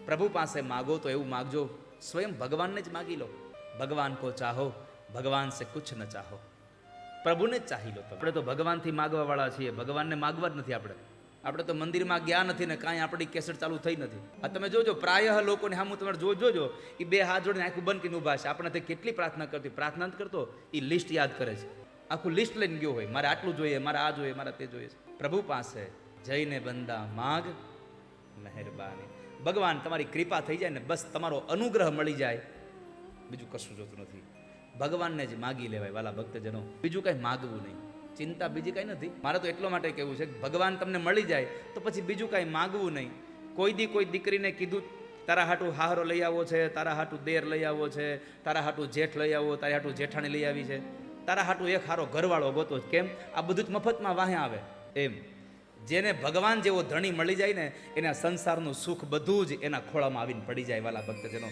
પ્રભુ પાસે માગો તો એવું માગજો, સ્વયં ભગવાનને જ માગી લો. ભગવાન કો ચાહો, ભગવાન સે કુછ ન ચાહો. પ્રભુને જ ચાહી લો. આપણે તો ભગવાનથી માગવા વાળા છીએ, ભગવાનને માગવા જ નથી. આપણે તો મંદિરમાં ગયા નથી ને કાંઈ આપણી કેસેટ ચાલુ થઈ નથી. આ તમે જોજો, પ્રાયઃ લોકોને સામું તમે જોજો, એ બે હાથ જોડીને આખું બંધ કરીને ઊભા છે. આપણે તે કેટલી પ્રાર્થના કરતી, પ્રાર્થના જ કરતો, એ લિસ્ટ યાદ કરે છે. આખું લિસ્ટ લઈને ગયો હોય, મારે આટલું જોઈએ, મારે આ જોઈએ, મારે તે જોઈએ. પ્રભુ પાસે જઈને બંદા માગ મહેરબાની. ભગવાન તમારી કૃપા થઈ જાય ને બસ, તમારો અનુગ્રહ મળી જાય, બીજું કશું જોતું નથી. ભગવાનને જ માગી લેવાય વાલા ભક્તજનો, બીજું કંઈ માગવું નહીં. ચિંતા બીજી કાંઈ નથી. મારે તો એટલો માટે કહેવું છે કે ભગવાન તમને મળી જાય તો પછી બીજું કાંઈ માગવું નહીં. કોઈ દીકરીને કીધું તારા હાટું હાહરો લઈ આવો છે, તારા હાટું દેર લઈ આવો છે, તારા હાટું જેઠ લઈ આવો, તારા હાટું જેઠાણી લઈ આવી છે, તારા હાટું એક હારો ઘરવાળો ગોતો. કેમ? આ બધું જ મફતમાં વાહે આવે. એમ જેને ભગવાન જેવો ધણી મળી જાય ને, એના સંસારનું સુખ બધું જ એના ખોળામાં આવીને પડી જાય વાલા ભક્તજનો.